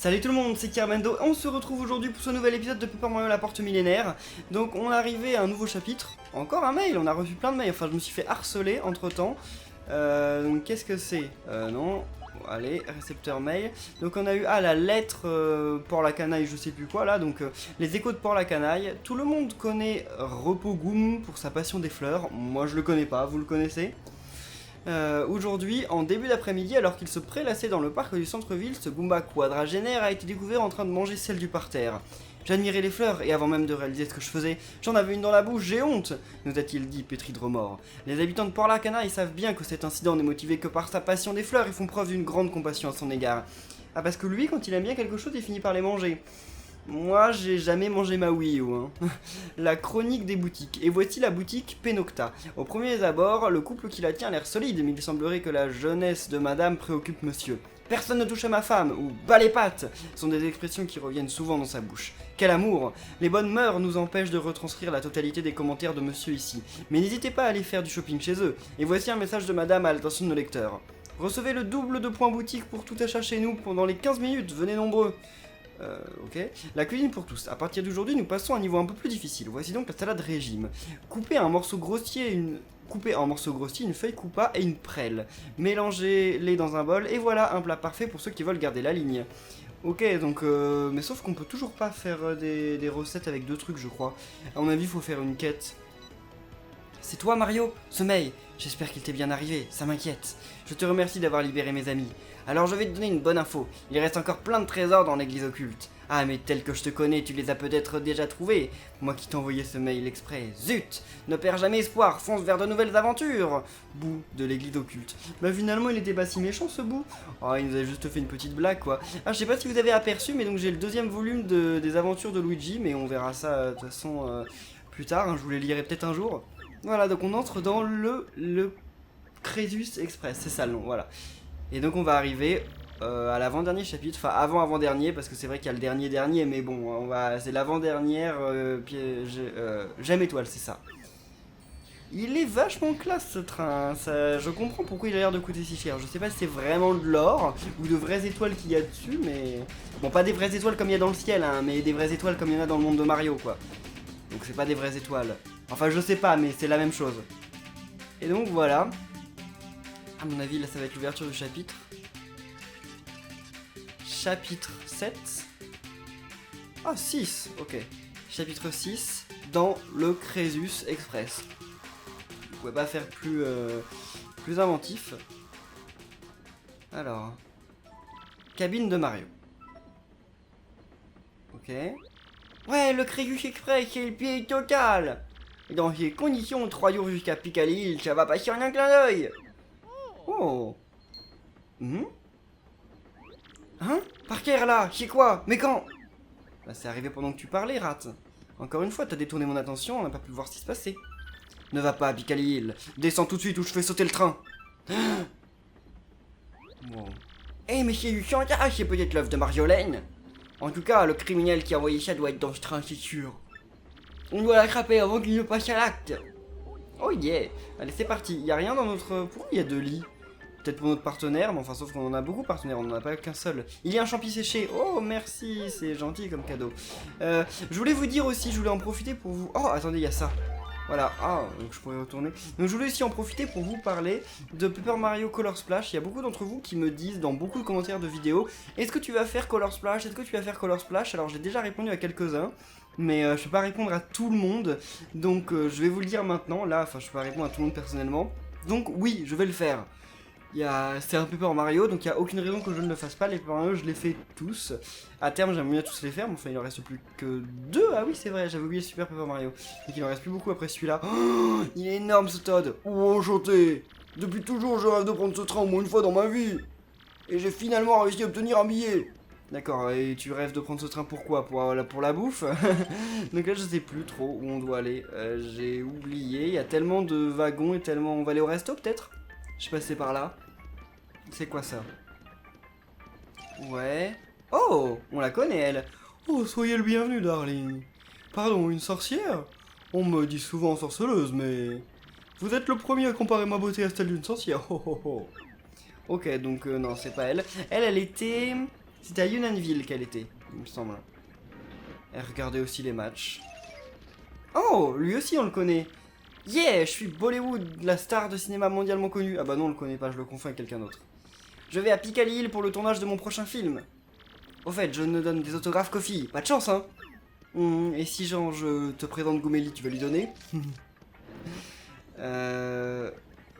Salut tout le monde, c'est Kermendo, on se retrouve aujourd'hui pour ce nouvel épisode de Paper Mario la porte millénaire. Donc on est arrivé à un nouveau chapitre, encore un mail, on a reçu plein de mails, enfin je me suis fait harceler entre temps. Donc qu'est-ce que c'est non, allez, récepteur mail. Donc on a eu, la lettre Port-la-Canaille, je sais plus quoi là, donc les échos de Port-la-Canaille. Tout le monde connaît Repogoum pour sa passion des fleurs, moi je le connais pas, vous le connaissez? Aujourd'hui, en début d'après-midi, alors qu'il se prélassait dans le parc du centre-ville, ce Goomba quadragénaire a été découvert en train de manger celle du parterre. J'admirais les fleurs, et avant même de réaliser ce que je faisais, j'en avais une dans la bouche, j'ai honte, nous a-t-il dit, pétri de remords. Les habitants de Port-la-Canaille savent bien que cet incident n'est motivé que par sa passion des fleurs et font preuve d'une grande compassion à son égard. Ah, parce que lui, quand il aime bien quelque chose, il finit par les manger. Moi, j'ai jamais mangé ma Wii U, hein. La chronique des boutiques. Et voici la boutique Penocta. Au premier abord, le couple qui la tient a l'air solide, mais il semblerait que la jeunesse de madame préoccupe monsieur. Personne ne touche à ma femme, ou bas les pattes, sont des expressions qui reviennent souvent dans sa bouche. Quel amour! Les bonnes mœurs nous empêchent de retranscrire la totalité des commentaires de monsieur ici. Mais n'hésitez pas à aller faire du shopping chez eux. Et voici un message de madame à l'attention de nos lecteurs. Recevez le double de points boutique pour tout achat chez nous pendant les 15 minutes, venez nombreux. Ok. La cuisine pour tous. À partir d'aujourd'hui, nous passons à un niveau un peu plus difficile. Voici donc la salade régime. Coupez en morceaux grossiers une feuille coupa et une prêle. Mélangez-les dans un bol et voilà un plat parfait pour ceux qui veulent garder la ligne. Ok, donc mais sauf qu'on peut toujours pas faire des recettes avec deux trucs, je crois. À mon avis, il faut faire une quête. C'est toi, Mario? Sommeil. J'espère qu'il t'est bien arrivé, ça m'inquiète. Je te remercie d'avoir libéré mes amis. Alors je vais te donner une bonne info. Il reste encore plein de trésors dans l'église occulte. Ah, mais tel que je te connais, tu les as peut-être déjà trouvés. Moi qui t'ai envoyé ce mail exprès. Zut! Ne perds jamais espoir, fonce vers de nouvelles aventures. Bout de l'église occulte. Bah finalement, il était pas si méchant ce bout. Oh, il nous a juste fait une petite blague quoi. Ah, je sais pas si vous avez aperçu, mais donc j'ai le deuxième volume des aventures de Luigi, mais on verra ça de toute façon plus tard. Hein, je vous les lirai peut-être un jour. Voilà, donc on entre dans le Crésus Express, c'est ça le nom, voilà. Et donc on va arriver à l'avant-dernier chapitre, enfin avant-avant-dernier, parce que c'est vrai qu'il y a le dernier, mais bon, c'est l'avant-dernière J'aime étoile, c'est ça. Il est vachement classe ce train, ça, je comprends pourquoi il a l'air de coûter si cher. Je sais pas si c'est vraiment de l'or ou de vraies étoiles qu'il y a dessus, mais... Bon, pas des vraies étoiles comme il y a dans le ciel, hein, mais des vraies étoiles comme il y en a dans le monde de Mario, quoi. Donc c'est pas des vraies étoiles. Enfin, je sais pas, mais c'est la même chose. Et donc voilà. À mon avis, là, ça va être l'ouverture du chapitre. Chapitre 7. Ah, 6, ok. Chapitre 6, dans le Crésus Express. Vous pouvez pas faire plus inventif. Alors. Cabine de Mario. Ok. Ouais, le Crésus Express, c'est le pied total. Et dans ces conditions, 3 jours jusqu'à Picalil, ça va passer en un clin d'œil. Oh. Hein? Parker là, c'est quoi? Mais quand? Bah c'est arrivé pendant que tu parlais, rate. Encore une fois, t'as détourné mon attention, on n'a pas pu voir ce qui se passait. Ne va pas à Picalil, descends tout de suite ou je fais sauter le train. Wow. Eh mais c'est du chantage, c'est peut-être l'œuvre de Marjolaine. En tout cas, le criminel qui a envoyé ça doit être dans ce train, c'est sûr. On doit l'attraper avant qu'il ne passe à l'acte. Oh yeah. Allez, c'est parti. Il y a rien dans notre... Pourquoi il y a 2 lits? Peut-être pour notre partenaire, mais enfin sauf qu'on en a beaucoup partenaires, on n'en a pas qu'un seul. Il y a un champi séché. Oh merci, c'est gentil comme cadeau. Je voulais vous dire aussi, je voulais en profiter pour vous... Oh attendez, il y a ça. Voilà, donc je pourrais retourner. Donc je voulais aussi en profiter pour vous parler de Paper Mario Color Splash. Il y a beaucoup d'entre vous qui me disent dans beaucoup de commentaires de vidéos, est-ce que tu vas faire Color Splash? Est-ce que tu vas faire Color Splash? Alors j'ai déjà répondu à quelques-uns, mais je peux pas répondre à tout le monde. Donc je vais vous le dire maintenant, là, enfin je peux pas répondre à tout le monde personnellement. Donc oui, je vais le faire. C'est un Paper Mario, donc il n'y a aucune raison que je ne le fasse pas. Les Paper Mario, je les fais tous. À terme, j'aimerais bien tous les faire, mais enfin, il en reste plus que 2. Ah oui, c'est vrai, j'avais oublié Super Paper Mario. Donc il en reste plus beaucoup après celui-là. Oh, il est énorme ce Toad. Oh, enchanté. Depuis toujours, je rêve de prendre ce train au moins une fois dans ma vie. Et j'ai finalement réussi à obtenir un billet. D'accord, et tu rêves de prendre ce train pourquoi? Pour la bouffe? Donc là, je sais plus trop où on doit aller. J'ai oublié, il y a tellement de wagons et tellement... On va aller au resto peut-être? Je suis passé par là. C'est quoi ça? Ouais. Oh, on la connaît elle. Oh, soyez le bienvenu, darling. Pardon, une sorcière? On me dit souvent sorceleuse, mais... Vous êtes le premier à comparer ma beauté à celle d'une sorcière. Oh, oh, oh. Ok, donc non, c'est pas elle. Elle était... C'était à Unionville qu'elle était, il me semble. Elle regardait aussi les matchs. Oh, lui aussi on le connaît. Yeah, je suis Bollywood, la star de cinéma mondialement connue. Ah bah non, on le connaît pas, je le confonds avec quelqu'un d'autre. Je vais à Piccadilly Hill pour le tournage de mon prochain film. Au fait, je ne donne des autographes qu'aux filles. Pas de chance, hein. Et si genre je te présente Goumélie, tu vas lui donner? Bon,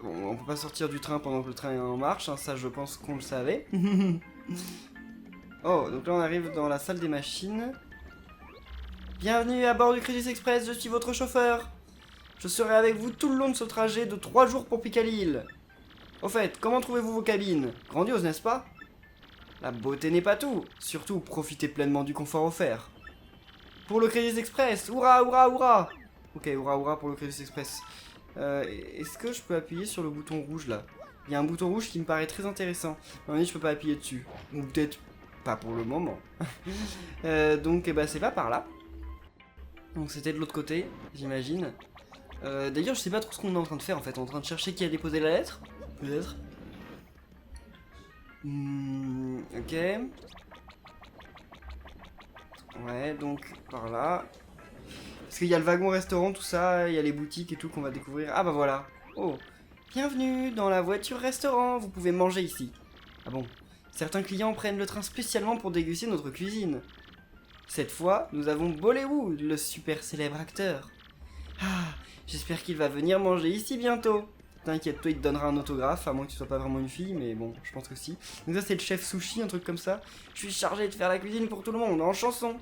on peut pas sortir du train pendant que le train est en marche, hein, ça je pense qu'on le savait. Oh, donc là on arrive dans la salle des machines. Bienvenue à bord du Crédit Express, je suis votre chauffeur. Je serai avec vous tout le long de ce trajet de 3 jours pour Piccadilly Hill. Au fait, comment trouvez-vous vos cabines? Grandiose, n'est-ce pas? La beauté n'est pas tout, surtout profitez pleinement du confort offert. Pour le Crédit Express, hurrah, hurrah, hurrah! Ok, hurrah, hurrah pour le Crédit Express. Est-ce que je peux appuyer sur le bouton rouge là? Il y a un bouton rouge qui me paraît très intéressant. Mais je peux pas appuyer dessus. Ou peut-être pas pour le moment. Donc bah, c'est pas par là. Donc c'était de l'autre côté, j'imagine. D'ailleurs je sais pas trop ce qu'on est en train de faire en fait. On est en train de chercher qui a déposé la lettre. Peut-être. Ok. Ouais, donc par là. Parce qu'il y a le wagon restaurant, tout ça, il y a les boutiques et tout qu'on va découvrir. Ah bah voilà. Oh. Bienvenue dans la voiture restaurant, vous pouvez manger ici. Ah bon. Certains clients prennent le train spécialement pour déguster notre cuisine. Cette fois, nous avons Bollywood, le super célèbre acteur. Ah, j'espère qu'il va venir manger ici bientôt. T'inquiète-toi, il te donnera un autographe, à moins que tu sois pas vraiment une fille, mais bon, je pense que si. Donc ça c'est le chef sushi, un truc comme ça. Je suis chargé de faire la cuisine pour tout le monde, en chanson.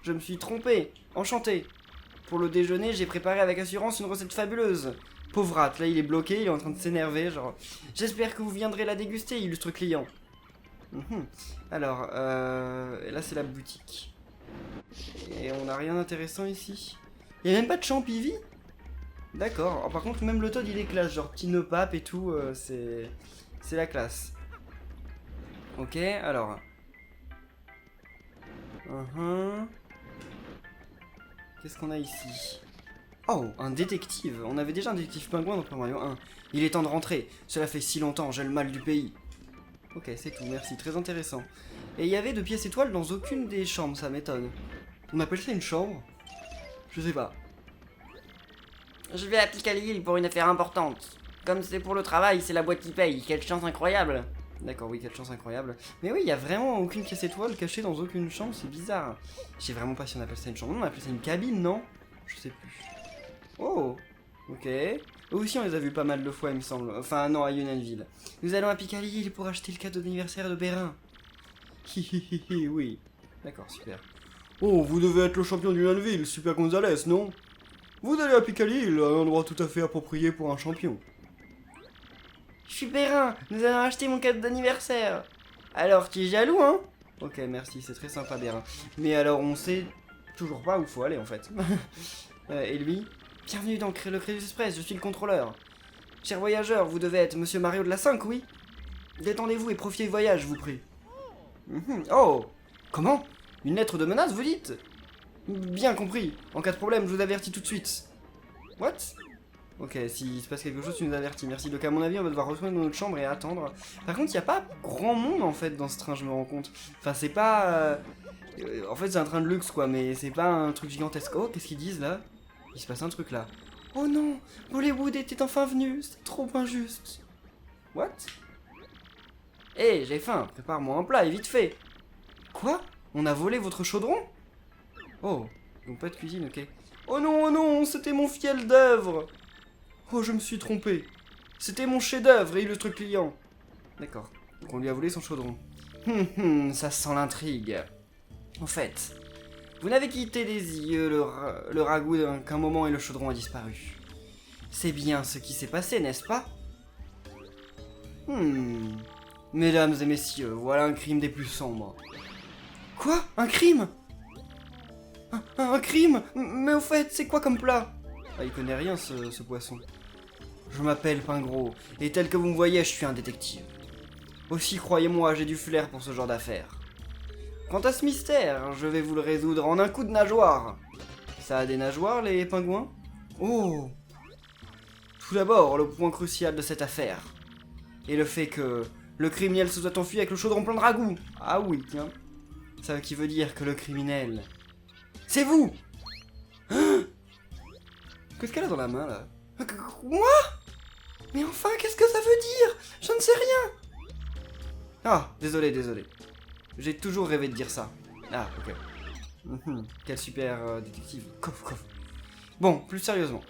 Je me suis trompé, enchanté. Pour le déjeuner, j'ai préparé avec assurance une recette fabuleuse. Pauvrate, là il est bloqué, il est en train de s'énerver, genre... J'espère que vous viendrez la déguster, illustre client. Alors, là c'est la boutique. Et on n'a rien d'intéressant ici. Il n'y a même pas de champivi. D'accord. Oh, par contre, même le Todd il est classe, genre petit nœud pape et tout, c'est la classe. Ok, alors. Qu'est-ce qu'on a ici? Oh, un détective. On avait déjà un détective pingouin dans Super Mario 1. Il est temps de rentrer. Cela fait si longtemps, j'ai le mal du pays. Ok, c'est tout, merci, très intéressant. Et il y avait de pièces étoiles dans aucune des chambres, ça m'étonne. On appelle ça une chambre? Je sais pas. Je vais à Piccadilly Hill pour une affaire importante. Comme c'est pour le travail, c'est la boîte qui paye. Quelle chance incroyable. D'accord, oui, quelle chance incroyable. Mais oui, il y a vraiment aucune pièce étoile cachée dans aucune chambre, c'est bizarre. Je sais vraiment pas si on appelle ça une chambre. On appelle ça une cabine, non? Je sais plus. Oh, ok. Eux aussi, on les a vus pas mal de fois, il me semble. Enfin, non, à Unionville. Nous allons à Piccadilly Hill pour acheter le cadeau d'anniversaire de Bérin. Hihihihi, oui. D'accord, super. Oh, vous devez être le champion d'Unionville, Super Gonzalez, non? Vous allez à Piccadilly Hill, un endroit tout à fait approprié pour un champion. Je suis Bérin, nous allons acheter mon cadeau d'anniversaire. Alors, tu es jaloux, hein? Ok, merci, c'est très sympa, Bérin. Mais alors, on sait toujours pas où faut aller, en fait. Et lui? Bienvenue dans le Crédit Express, je suis le contrôleur. Cher voyageur, vous devez être Monsieur Mario de la 5, oui? Détendez-vous et profitez du voyage, je vous prie. Oh! Comment? Une lettre de menace, vous dites? Bien compris. En cas de problème, je vous avertis tout de suite. What? Ok, s'il se passe quelque chose, tu nous avertis. Merci. Donc à mon avis, on va devoir retourner dans notre chambre et attendre. Par contre, il n'y a pas grand monde, en fait, dans ce train, je me rends compte. Enfin, c'est pas... En fait, c'est un train de luxe, quoi, mais c'est pas un truc gigantesque. Oh, qu'est-ce qu'ils disent, là? Il se passe un truc, là. Oh non! Bollywood était enfin venu! C'est trop injuste. What? Hé, j'ai faim. Prépare-moi un plat, et vite fait. Quoi? On a volé votre chaudron? Oh, donc pas de cuisine, ok. Oh non, c'était mon fiel d'œuvre. Oh, je me suis trompé. C'était mon chef-d'œuvre, illustre client. D'accord, donc on lui a volé son chaudron. Ça sent l'intrigue. En fait, vous n'avez quitté des yeux le ragoût qu'un moment et le chaudron a disparu. C'est bien ce qui s'est passé, n'est-ce pas? Mesdames et messieurs, voilà un crime des plus sombres. Quoi? Un crime? Un crime? Mais au fait, c'est quoi comme plat? Ah, il connaît rien, ce poisson. Je m'appelle Pingros, et tel que vous me voyez, je suis un détective. Aussi, croyez-moi, j'ai du flair pour ce genre d'affaires. Quant à ce mystère, je vais vous le résoudre en un coup de nageoire. Ça a des nageoires, les pingouins? Oh! Tout d'abord, le point crucial de cette affaire est le fait que Le criminel se soit enfui avec le chaudron plein de ragoût. Ah oui, tiens. Ça qui veut dire que le criminel... C'est vous. Qu'est-ce qu'elle a dans la main, là? Moi? Mais enfin, qu'est-ce que ça veut dire? Je ne sais rien. Ah, désolé. J'ai toujours rêvé de dire ça. Ah, ok. Quel super détective. Coff. Bon, plus sérieusement.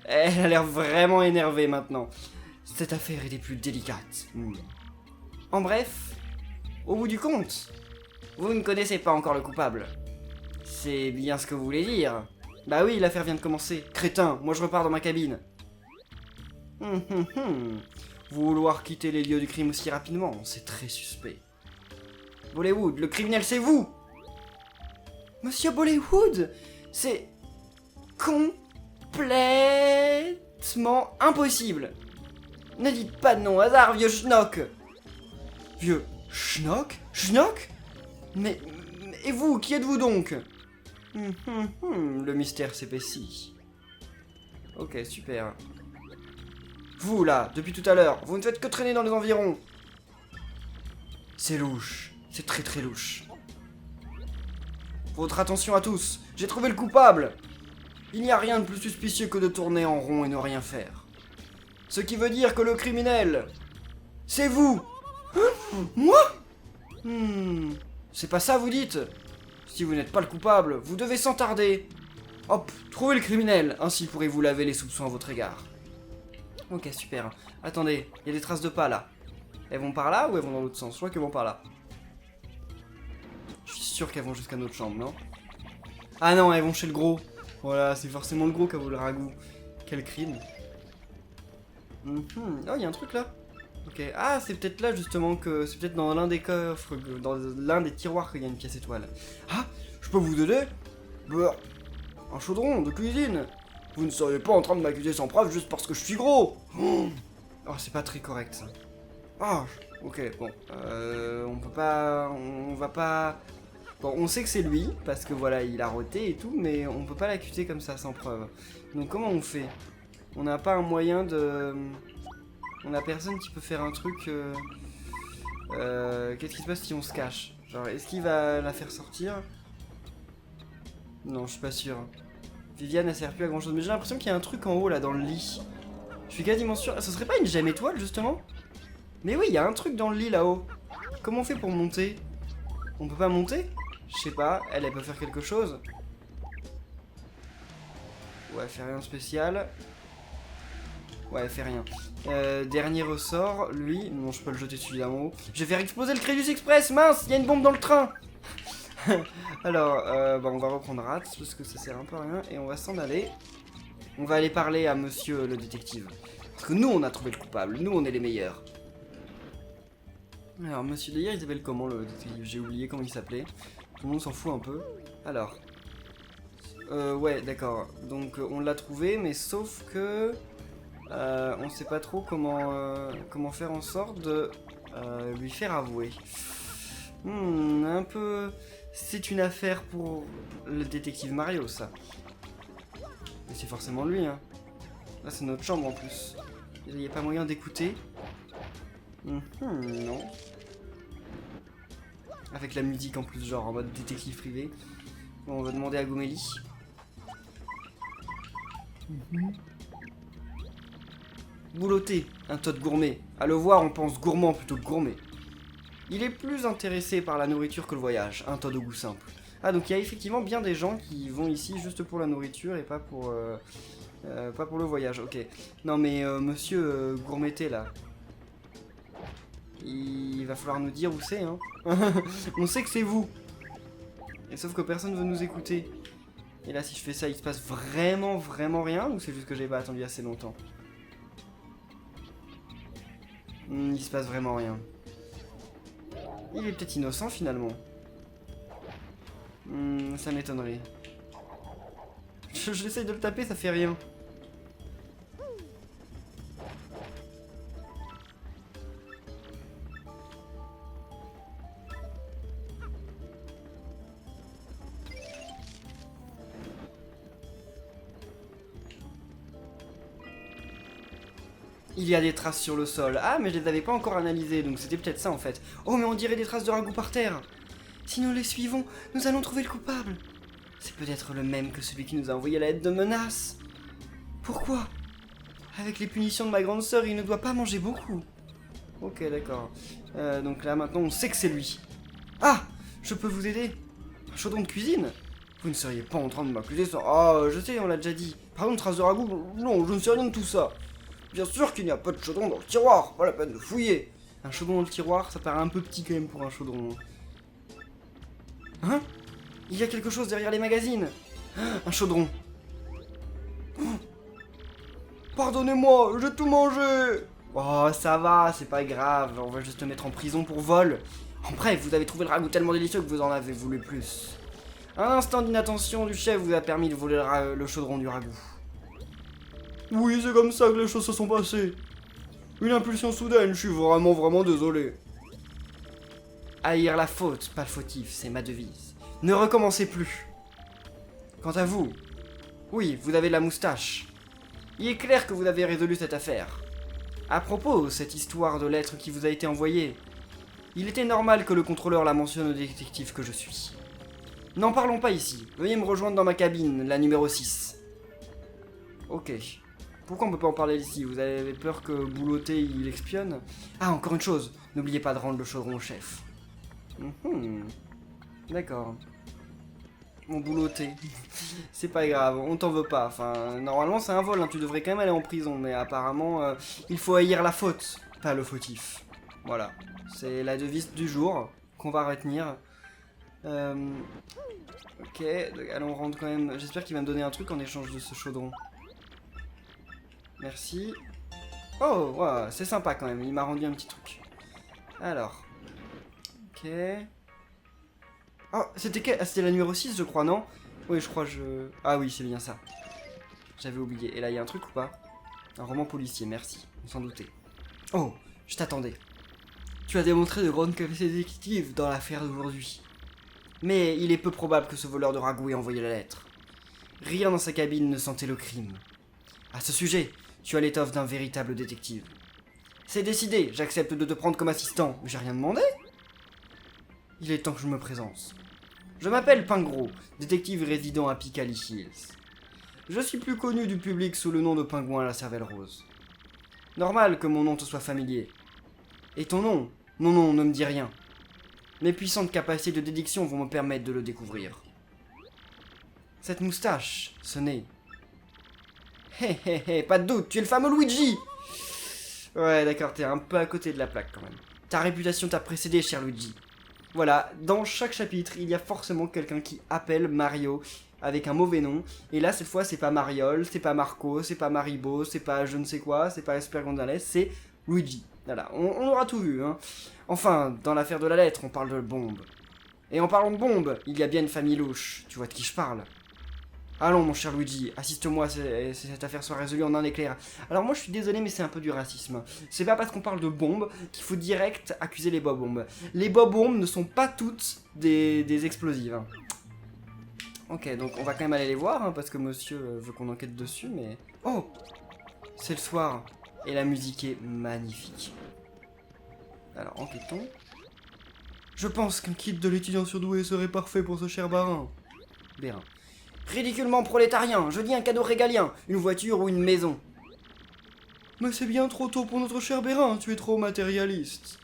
Elle a l'air vraiment énervée maintenant. Cette affaire est des plus délicates. En bref, au bout du compte, vous ne connaissez pas encore le coupable. C'est bien ce que vous voulez dire. Bah oui, l'affaire vient de commencer. Crétin, moi je repars dans ma cabine. Vouloir quitter les lieux du crime aussi rapidement, c'est très suspect. Bollywood, le criminel c'est vous! Monsieur Bollywood, c'est complètement impossible. Ne dites pas de nom hasard, vieux schnock. Vieux schnock? Schnock? Mais et vous, qui êtes-vous donc? Le mystère s'épaissit. Ok, super. Vous là, depuis tout à l'heure, vous ne faites que traîner dans les environs. C'est louche, c'est très louche. Votre attention à tous, j'ai trouvé le coupable. Il n'y a rien de plus suspicieux que de tourner en rond et ne rien faire. Ce qui veut dire que le criminel, c'est vous. Moi? C'est pas ça vous dites? Si vous n'êtes pas le coupable, vous devez sans tarder. Hop, trouvez le criminel, ainsi pourrez-vous laver les soupçons à votre égard. Ok, super. Attendez, il y a des traces de pas là. Elles vont par là ou elles vont dans l'autre sens? Je crois qu'elles vont par là. Je suis sûr qu'elles vont jusqu'à notre chambre, non? Ah non, elles vont chez le gros. Voilà, c'est forcément le gros qui a voulu le ragoût. Quel crime. Oh, il y a un truc là. Ok, ah, c'est peut-être là justement que... C'est peut-être dans l'un des coffres, dans l'un des tiroirs qu'il y a une pièce étoile. Ah, je peux vous aider? Bah, un chaudron de cuisine. Vous ne seriez pas en train de m'accuser sans preuve juste parce que je suis gros. Oh, c'est pas très correct ça. Ah, ok, bon. On peut pas... On va pas... Bon, on sait que c'est lui, parce que voilà, il a roté et tout, mais on peut pas l'accuser comme ça, sans preuve. Donc comment on fait? On n'a pas un moyen de... On a personne qui peut faire un truc... Qu'est-ce qui se passe si on se cache? Genre, est-ce qu'il va la faire sortir? Non, je suis pas sûr. Viviane, elle sert plus à grand chose, mais j'ai l'impression qu'il y a un truc en haut, là, dans le lit. Je suis quasiment sûr... Ah, ce serait pas une gemme étoile, justement? Mais oui, il y a un truc dans le lit, là-haut. Comment on fait pour monter? On peut pas monter? Je sais pas, elle peut faire quelque chose. Ouais, elle fait rien de spécial. Ouais, elle fait rien. Dernier ressort, lui. Non, je peux le jeter celui-là en haut. Je vais faire exploser le Crédus Express, mince, il y a une bombe dans le train. Alors, bah, on va reprendre Rat, parce que ça sert un peu à rien. Et on va s'en aller. On va aller parler à monsieur le détective. Parce que nous, on a trouvé le coupable. Nous, on est les meilleurs. Alors, monsieur d'ailleurs, il s'appelle comment le détective? J'ai oublié comment il s'appelait. Tout le monde s'en fout un peu. Alors. Ouais, d'accord. Donc, on l'a trouvé, mais sauf que... on sait pas trop comment faire en sorte de lui faire avouer. Un peu... C'est une affaire pour le détective Mario, ça. Mais c'est forcément lui, hein. Là, c'est notre chambre, en plus. Il n'y a pas moyen d'écouter. Non. Avec la musique en plus, genre en mode détective privé. Bon, on va demander à Gomélie. Bouloté, un tot de gourmet. À le voir, on pense gourmand plutôt que gourmet. Il est plus intéressé par la nourriture que le voyage, un tot de goût simple. Ah, donc il y a effectivement bien des gens qui vont ici juste pour la nourriture et pas pour le voyage, ok. Non mais monsieur Gourmeté là, il va falloir nous dire où c'est, hein. On sait que c'est vous. Et sauf que personne veut nous écouter. Et là, si je fais ça, il se passe vraiment rien? Ou c'est juste que j'ai pas attendu assez longtemps? Il se passe vraiment rien. Il est peut-être innocent, finalement. Ça m'étonnerait. J'essaye de le taper, ça fait rien. Il y a des traces sur le sol. Ah, mais je les avais pas encore analysées, donc c'était peut-être ça en fait. Oh, mais on dirait des traces de ragoût par terre. Si nous les suivons, nous allons trouver le coupable. C'est peut-être le même que celui qui nous a envoyé la lettre de menace. Pourquoi? Avec les punitions de ma grande sœur, il ne doit pas manger beaucoup. Ok, d'accord. Donc là, maintenant, on sait que c'est lui. Ah! Je peux vous aider? Un chaudron de cuisine? Vous ne seriez pas en train de m'accuser ça? Ah, je sais, on l'a déjà dit. Par contre, trace de ragoût, non, je ne sais rien de tout ça. Bien sûr qu'il n'y a pas de chaudron dans le tiroir, pas la peine de fouiller. Un chaudron dans le tiroir, ça paraît un peu petit quand même pour un chaudron. Hein? Il y a quelque chose derrière les magazines. Un chaudron. Pardonnez-moi, j'ai tout mangé. Oh, ça va, c'est pas grave, on va juste te mettre en prison pour vol. En bref, vous avez trouvé le ragoût tellement délicieux que vous en avez voulu plus. Un instant d'inattention du chef vous a permis de voler le chaudron du ragoût. Oui, c'est comme ça que les choses se sont passées. Une impulsion soudaine, je suis vraiment désolé. Haïr la faute, pas le fautif, c'est ma devise. Ne recommencez plus. Quant à vous, oui, vous avez de la moustache. Il est clair que vous avez résolu cette affaire. À propos, cette histoire de lettre qui vous a été envoyée, il était normal que le contrôleur la mentionne au détective que je suis. N'en parlons pas ici, veuillez me rejoindre dans ma cabine, la numéro 6. Ok. Pourquoi on peut pas en parler ici? Vous avez peur que Bouloté il espionne? Ah, encore une chose, n'oubliez pas de rendre le chaudron au chef. D'accord. Mon Bouloté. C'est pas grave, on t'en veut pas. Enfin, normalement c'est un vol, hein. Tu devrais quand même aller en prison, mais apparemment, il faut haïr la faute, pas le fautif. Voilà, c'est la devise du jour qu'on va retenir. Ok, allons rendre quand même... J'espère qu'il va me donner un truc en échange de ce chaudron. Merci. Oh, wow, c'est sympa quand même, il m'a rendu un petit truc. Alors. Ok. Oh, c'était la numéro 6, je crois, non? Oui, je crois, Ah oui, c'est bien ça. J'avais oublié. Et là, il y a un truc ou pas? Un roman policier, merci. On s'en doutait. Oh, je t'attendais. Tu as démontré de grandes capacités détectives dans l'affaire d'aujourd'hui. Mais il est peu probable que ce voleur de ragoût ait envoyé la lettre. Rien dans sa cabine ne sentait le crime. À ce sujet, tu as l'étoffe d'un véritable détective. C'est décidé, j'accepte de te prendre comme assistant. J'ai rien demandé. Il est temps que je me présente. Je m'appelle Pingros, détective résident à Piccadilly Hills. Je suis plus connu du public sous le nom de Pingouin à la cervelle rose. Normal que mon nom te soit familier. Et ton nom? Mon nom ne me dit rien. Mes puissantes capacités de déduction vont me permettre de le découvrir. Cette moustache, ce nez. Hé hé hé, pas de doute, tu es le fameux Luigi! Ouais, d'accord, t'es un peu à côté de la plaque quand même. Ta réputation t'a précédé, cher Luigi. Voilà, dans chaque chapitre, il y a forcément quelqu'un qui appelle Mario avec un mauvais nom. Et là, cette fois, c'est pas Mariol, c'est pas Marco, c'est pas Maribo, c'est pas je ne sais quoi, c'est pas Esper Gonzalez, c'est Luigi. Voilà, on aura tout vu, hein. Enfin, dans l'affaire de la lettre, on parle de bombe. Et en parlant de bombe, il y a bien une famille louche. Tu vois de qui je parle? Allons, mon cher Luigi, assiste-moi, cette affaire soit résolue en un éclair. Alors moi, je suis désolé, mais c'est un peu du racisme. C'est pas parce qu'on parle de bombes qu'il faut direct accuser les bob-bombes. Les bob-bombes ne sont pas toutes des explosives. Hein. Ok, donc on va quand même aller les voir, hein, parce que monsieur veut qu'on enquête dessus, mais... Oh! C'est le soir, et la musique est magnifique. Alors, enquêtons. Je pense qu'un kit de l'étudiant surdoué serait parfait pour ce cher barin. Bérin. Ridiculement prolétarien, je dis un cadeau régalien, une voiture ou une maison. Mais c'est bien trop tôt pour notre cher Bérin, tu es trop matérialiste.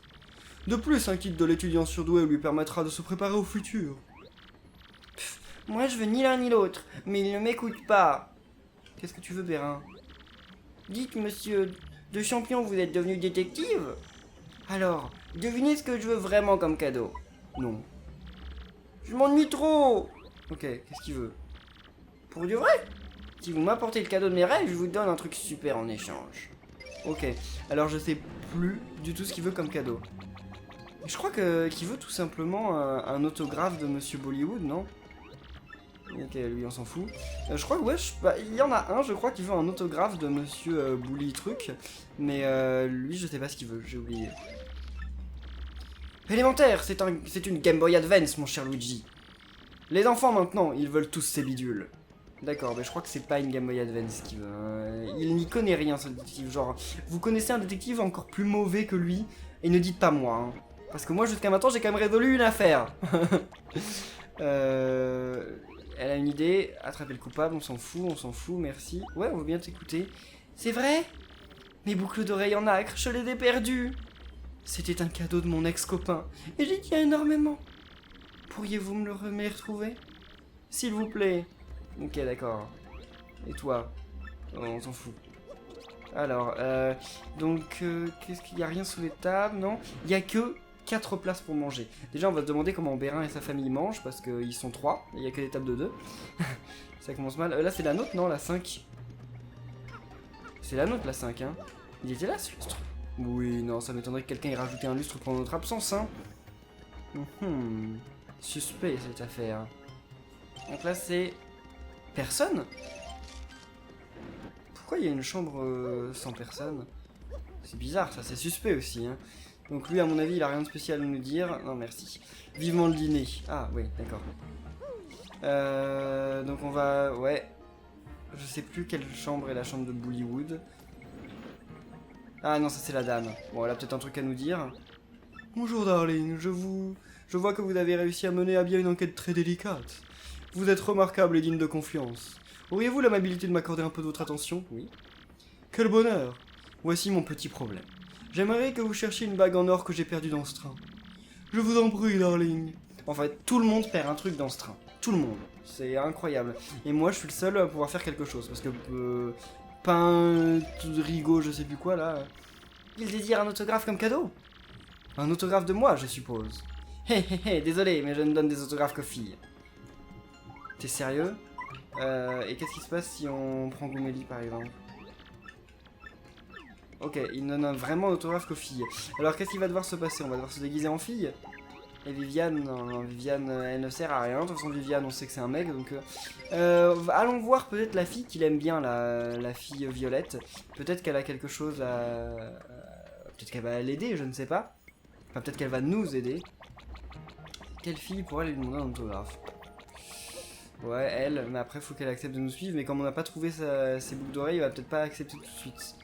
De plus, un kit de l'étudiant surdoué lui permettra de se préparer au futur. Pff, moi je veux ni l'un ni l'autre, mais il ne m'écoute pas. Qu'est-ce que tu veux, Bérin? Dites, monsieur de Champion, vous êtes devenu détective? Alors, devinez ce que je veux vraiment comme cadeau. Non. Je m'ennuie trop. Ok, qu'est-ce qu'il veut? Pour du vrai? Si vous m'apportez le cadeau de mes rêves, je vous donne un truc super en échange. Ok, alors je sais plus du tout ce qu'il veut comme cadeau. Je crois qu'il veut tout simplement un autographe de Monsieur Bollywood, non? Ok, lui on s'en fout. Je crois que ouais, il y en a un, je crois qu'il veut un autographe de Monsieur Bouli Truc. Mais lui je sais pas ce qu'il veut, j'ai oublié. Élémentaire, c'est une Game Boy Advance, mon cher Luigi. Les enfants maintenant, ils veulent tous ces bidules. D'accord, mais je crois que c'est pas une Game Boy Advance qui veut. Il n'y connaît rien, ce détective. Genre, vous connaissez un détective encore plus mauvais que lui, et ne dites pas moi. Hein. Parce que moi, jusqu'à maintenant, j'ai quand même résolu une affaire. Elle a une idée. Attraper le coupable, on s'en fout, merci. Ouais, on veut bien t'écouter. C'est vrai? Mes boucles d'oreilles en acre, je les ai perdues. C'était un cadeau de mon ex-copain, et j'y tiens énormément. Pourriez-vous me les retrouver? S'il vous plaît. Ok, d'accord. Et toi? Oh, on s'en fout. Alors, qu'est-ce qu'il y a rien sous les tables, non? Il y a que 4 places pour manger. Déjà, on va se demander comment Bérin et sa famille mangent, parce qu'ils sont 3, il y a que des tables de 2. Ça commence mal. Là, c'est la nôtre, non? La 5. C'est la nôtre, la 5, hein. Il était là, ce lustre? Oui, non, ça m'étonnerait que quelqu'un ait rajouté un lustre pendant notre absence, hein. Suspect, cette affaire. Donc là, c'est... Personne? Pourquoi il y a une chambre sans personne? C'est bizarre, ça, c'est suspect aussi, hein. Donc lui, à mon avis, il a rien de spécial à nous dire. Non, merci. Vivement le dîner. Ah, oui, d'accord. Donc on va... Ouais. Je sais plus quelle chambre est la chambre de Bollywood. Ah non, ça c'est la dame. Bon, elle a peut-être un truc à nous dire. Bonjour, darling. Je vois que vous avez réussi à mener à bien une enquête très délicate. Vous êtes remarquable et digne de confiance. Auriez-vous l'amabilité de m'accorder un peu de votre attention? Oui. Quel bonheur! Voici mon petit problème. J'aimerais que vous cherchiez une bague en or que j'ai perdue dans ce train. Je vous en prie, darling. En fait, tout le monde perd un truc dans ce train. Tout le monde. C'est incroyable. Et moi, je suis le seul à pouvoir faire quelque chose. Parce que... Pain... Rigaud, je sais plus quoi, là... Il désire un autographe comme cadeau. Un autographe de moi, je suppose. Hé hé hé, désolé, mais je ne donne des autographes que filles. T'es sérieux? Et qu'est-ce qui se passe si on prend Goumélie par exemple? Ok, il ne donne vraiment autographe qu'aux filles. Alors qu'est-ce qui va devoir se passer? On va devoir se déguiser en fille? Et Viviane, non, Viviane, elle ne sert à rien. De toute façon, Viviane, on sait que c'est un mec, donc... allons voir peut-être la fille qu'il aime bien, la fille Violette. Peut-être qu'elle a quelque chose à... Peut-être qu'elle va l'aider, je ne sais pas. Enfin, peut-être qu'elle va nous aider. Quelle fille pourrait lui demander un autographe? Ouais, elle, mais après, faut qu'elle accepte de nous suivre. Mais comme on n'a pas trouvé ses boucles d'oreilles, elle va peut-être pas accepter tout de suite.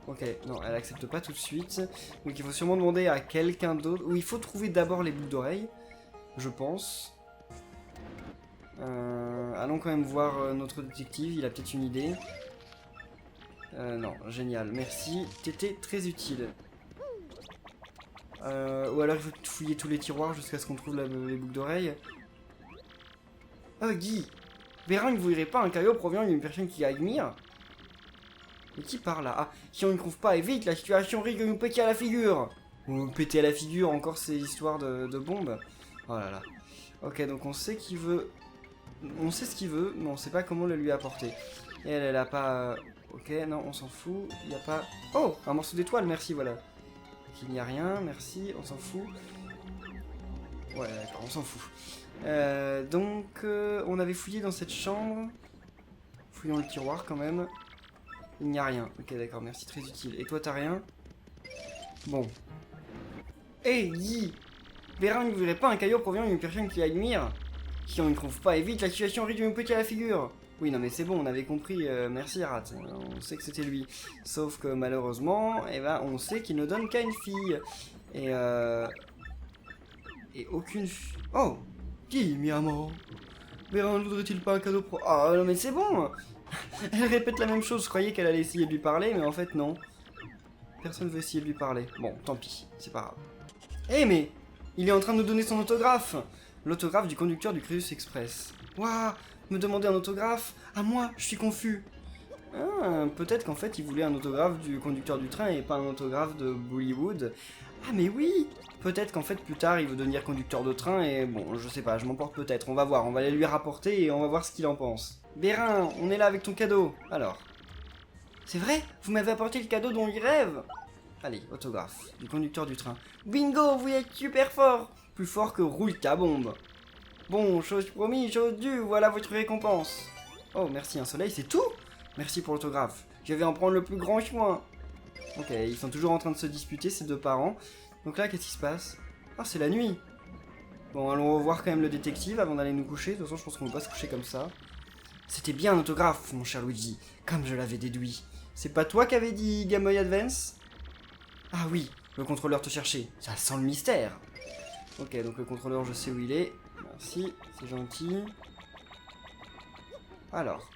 Ok, non, elle accepte pas tout de suite. Donc il faut sûrement demander à quelqu'un d'autre. Ou il faut trouver d'abord les boucles d'oreilles, je pense. Allons quand même voir notre détective, il a peut-être une idée. Non, génial, merci. T'étais très utile. Ou alors il faut fouiller tous les tiroirs jusqu'à ce qu'on trouve les boucles d'oreilles. Oh, Guy! Bérin ne voudrait pas un caillot provenant d'une personne qui admire? Mais qui parle là? Ah, si on ne trouve pas, et vite, la situation risque de nous péter à la figure! Ou péter à la figure, encore ces histoires de bombes. Oh là là. Ok, donc on sait qu'il veut... On sait ce qu'il veut, mais on sait pas comment le lui apporter. Et elle a pas... Ok, non, on s'en fout. Il n'y a pas... Oh, un morceau d'étoile, merci, voilà. Il n'y a rien, merci, on s'en fout. Ouais, d'accord, on s'en fout. On avait fouillé dans cette chambre. Fouillons le tiroir quand même. Il n'y a rien. Ok, d'accord, merci, très utile. Et toi, t'as rien? Bon. Hey, Guy! Bérin ne voudrait pas un caillot provenant d'une personne qui admire? Si on ne trouve pas, évite, la situation risque de nous péter à la figure. Oui, non, mais c'est bon, on avait compris. Merci, Rat. On sait que c'était lui. Sauf que malheureusement, eh ben, on sait qu'il ne donne qu'à une fille. Et aucune fille. Oh! Qui, mi amor? Bérin ne voudrait-il pas un cadeau pro... Oh, non, mais c'est bon! Elle répète la même chose, je croyais qu'elle allait essayer de lui parler, mais en fait, non. Personne ne veut essayer de lui parler. Bon, tant pis, c'est pas grave. Eh, mais il est en train de nous donner son autographe! L'autographe du conducteur du Créus Express. Waouh! Me demander un autographe? À moi, je suis confus. Ah, peut-être qu'en fait, il voulait un autographe du conducteur du train et pas un autographe de Bollywood. Ah, mais oui! Peut-être qu'en fait, plus tard, il veut devenir conducteur de train et bon, je sais pas, je m'emporte peut-être. On va voir, on va aller lui rapporter et on va voir ce qu'il en pense. Bérin, on est là avec ton cadeau. Alors. C'est vrai? Vous m'avez apporté le cadeau dont il rêve? Allez, autographe du conducteur du train. Bingo, vous êtes super fort! Plus fort que roule ta bombe. Bon, chose promise, chose due, voilà votre récompense. Oh, merci, un soleil, c'est tout? Merci pour l'autographe. Je vais en prendre le plus grand soin. Ok, ils sont toujours en train de se disputer, ces deux parents. Donc là, qu'est-ce qui se passe? Ah, c'est la nuit. Bon, allons revoir quand même le détective avant d'aller nous coucher. De toute façon, je pense qu'on ne va pas se coucher comme ça. C'était bien un autographe, mon cher Luigi, comme je l'avais déduit. C'est pas toi qui avais dit Game Boy Advance? Ah oui, le contrôleur te cherchait. Ça sent le mystère. Ok, donc le contrôleur, je sais où il est. Merci, c'est gentil. Alors.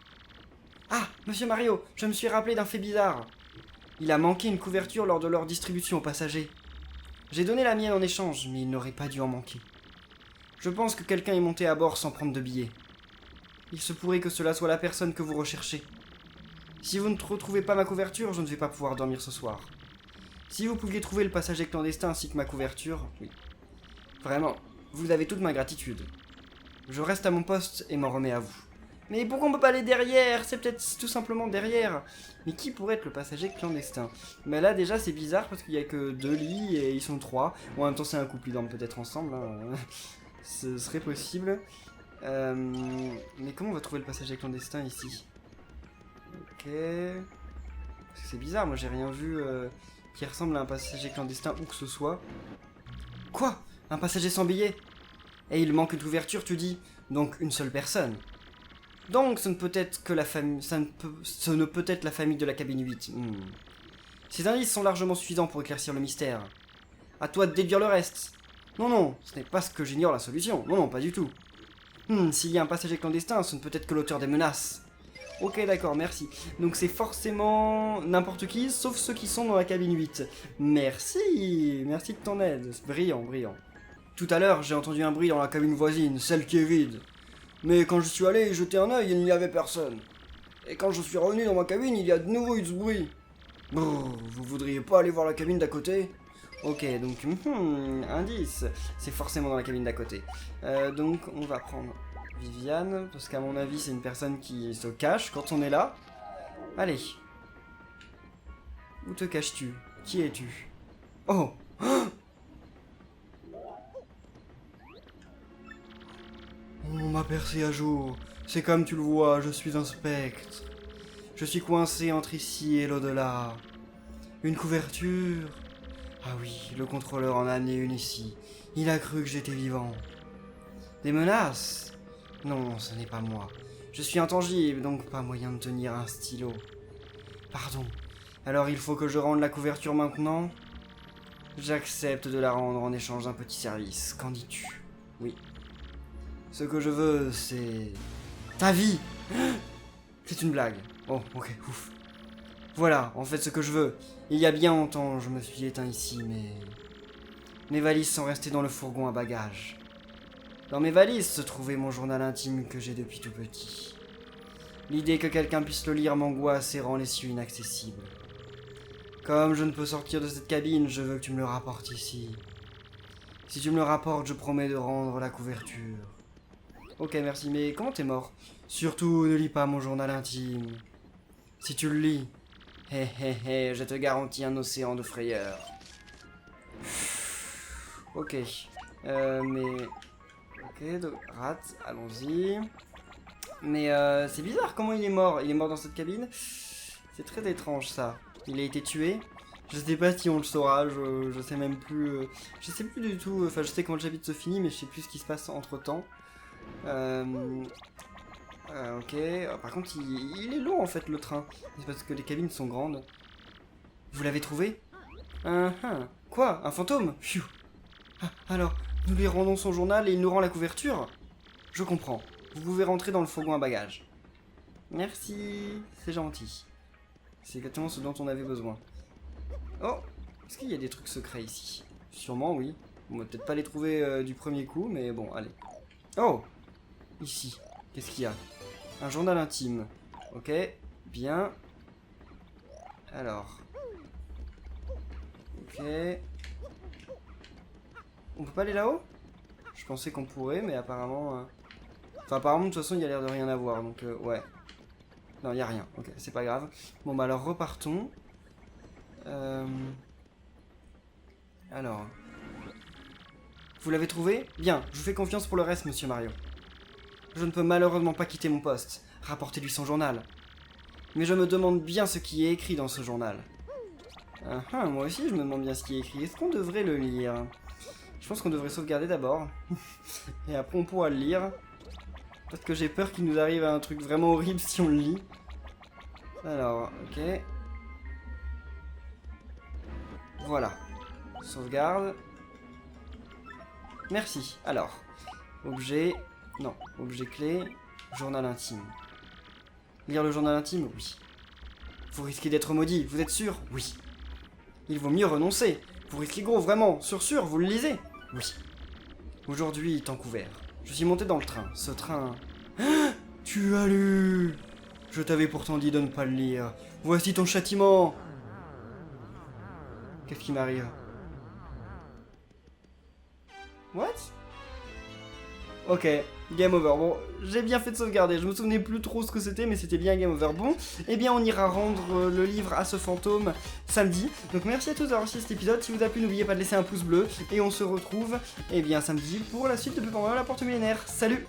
Ah, Monsieur Mario, je me suis rappelé d'un fait bizarre. Il a manqué une couverture lors de leur distribution aux passagers. J'ai donné la mienne en échange, mais il n'aurait pas dû en manquer. Je pense que quelqu'un est monté à bord sans prendre de billet. Il se pourrait que cela soit la personne que vous recherchez. Si vous ne retrouvez pas ma couverture, je ne vais pas pouvoir dormir ce soir. Si vous pouviez trouver le passager clandestin ainsi que ma couverture, oui. Vraiment, vous avez toute ma gratitude. Je reste à mon poste et m'en remets à vous. Mais pourquoi on peut pas aller derrière? C'est peut-être tout simplement derrière. Mais qui pourrait être le passager clandestin? Mais là déjà c'est bizarre parce qu'il y a que 2 lits et ils sont 3. Bon, en même temps c'est un couple, ils dorment peut-être ensemble. Hein. Ce serait possible. Mais comment on va trouver le passager clandestin ici? Ok. Parce que c'est bizarre, moi j'ai rien vu qui ressemble à un passager clandestin où que ce soit. Quoi? Un passager sans billet? Et il manque une couverture, tu dis? Donc une seule personne. Donc ce ne peut être que la famille. Ce ne peut être la famille de la cabine 8. Ces indices sont largement suffisants pour éclaircir le mystère. À toi de déduire le reste. Non, non, ce n'est pas ce que j'ignore la solution. Non, non, pas du tout. S'il y a un passager clandestin, ce ne peut être que l'auteur des menaces. Ok, d'accord, merci. Donc c'est forcément n'importe qui, sauf ceux qui sont dans la cabine 8. Merci, merci de ton aide. Brillant, brillant. Tout à l'heure, j'ai entendu un bruit dans la cabine voisine, celle qui est vide. Mais quand je suis allé jeter un œil, il n'y avait personne. Et quand je suis revenu dans ma cabine, il y a de nouveau eu ce bruit. Brrr, vous voudriez pas aller voir la cabine d'à côté? Ok, donc, indice. C'est forcément dans la cabine d'à côté. Donc, on va prendre Viviane, parce qu'à mon avis, c'est une personne qui se cache quand on est là. Allez. Où te caches-tu? Qui es-tu? Oh! On m'a percé à jour. C'est comme tu le vois, je suis un spectre. Je suis coincé entre ici et l'au-delà. Une couverture? Ah oui, le contrôleur en a amené une ici. Il a cru que j'étais vivant. Des menaces? Non, ce n'est pas moi. Je suis intangible, donc pas moyen de tenir un stylo. Pardon. Alors il faut que je rende la couverture maintenant? J'accepte de la rendre en échange d'un petit service. Qu'en dis-tu? Oui. Ce que je veux, c'est... ta vie! C'est une blague. Oh, ok, ouf. Voilà, en fait, ce que je veux. Il y a bien longtemps, je me suis éteint ici, mais... mes valises sont restées dans le fourgon à bagages. Dans mes valises se trouvait mon journal intime que j'ai depuis tout petit. L'idée que quelqu'un puisse le lire m'angoisse et rend les cieux inaccessibles. Comme je ne peux sortir de cette cabine, je veux que tu me le rapportes ici. Si tu me le rapportes, je promets de rendre la couverture. Ok, merci, mais comment t'es mort? Surtout, ne lis pas mon journal intime. Si tu le lis, je te garantis un océan de frayeur. Ok, mais... ok, donc, rate, allons-y. Mais c'est bizarre, comment il est mort? Il est mort dans cette cabine? C'est très étrange, ça. Il a été tué? Je sais pas si on le saura, je sais même plus... je sais plus du tout, enfin je sais comment le chapitre se finit, mais je sais plus ce qui se passe entre-temps. Ok, par contre il est long en fait le train, c'est parce que les cabines sont grandes. Vous l'avez trouvé? Quoi? Un fantôme? Phew. Ah, alors, nous lui rendons son journal et il nous rend la couverture? Je comprends, vous pouvez rentrer dans le fourgon à bagages. Merci, c'est gentil. C'est exactement ce dont on avait besoin. Oh, est-ce qu'il y a des trucs secrets ici? Sûrement oui, on va peut-être pas les trouver du premier coup, mais bon, allez. Oh! Ici, qu'est-ce qu'il y a? Un journal intime. Ok, bien. Alors. Ok. On peut pas aller là-haut? Je pensais qu'on pourrait, mais apparemment... Enfin, apparemment, de toute façon, il y a l'air de rien avoir, donc ouais. Non, il y a rien. Ok, c'est pas grave. Bon, bah alors, repartons. Alors... Vous l'avez trouvé? Bien, je vous fais confiance pour le reste, monsieur Mario. Je ne peux malheureusement pas quitter mon poste. Rapportez-lui son journal. Mais je me demande bien ce qui est écrit dans ce journal. Moi aussi je me demande bien ce qui est écrit. Est-ce qu'on devrait le lire? Je pense qu'on devrait sauvegarder d'abord. Et après on pourra le lire. Parce que j'ai peur qu'il nous arrive un truc vraiment horrible si on le lit. Alors, ok. Voilà. Sauvegarde. Merci. Alors, objet... Non, objet clé. Journal intime. Lire le journal intime? Oui. Vous risquez d'être maudit, vous êtes sûr? Oui. Il vaut mieux renoncer. Vous risquez gros, vraiment. Sûr, vous le lisez? Oui. Aujourd'hui, temps couvert. Je suis monté dans le train. Ce train... Ah, tu as lu? Je t'avais pourtant dit de ne pas le lire. Voici ton châtiment. Qu'est-ce qui m'arrive? What? Ok, game over. Bon, j'ai bien fait de sauvegarder. Je me souvenais plus trop ce que c'était, mais c'était bien game over. Bon, eh bien, on ira rendre le livre à ce fantôme samedi. Donc, merci à tous d'avoir suivi cet épisode. Si vous a plu, n'oubliez pas de laisser un pouce bleu. Et on se retrouve, eh bien, samedi pour la suite de Paper Mario la porte millénaire. Salut!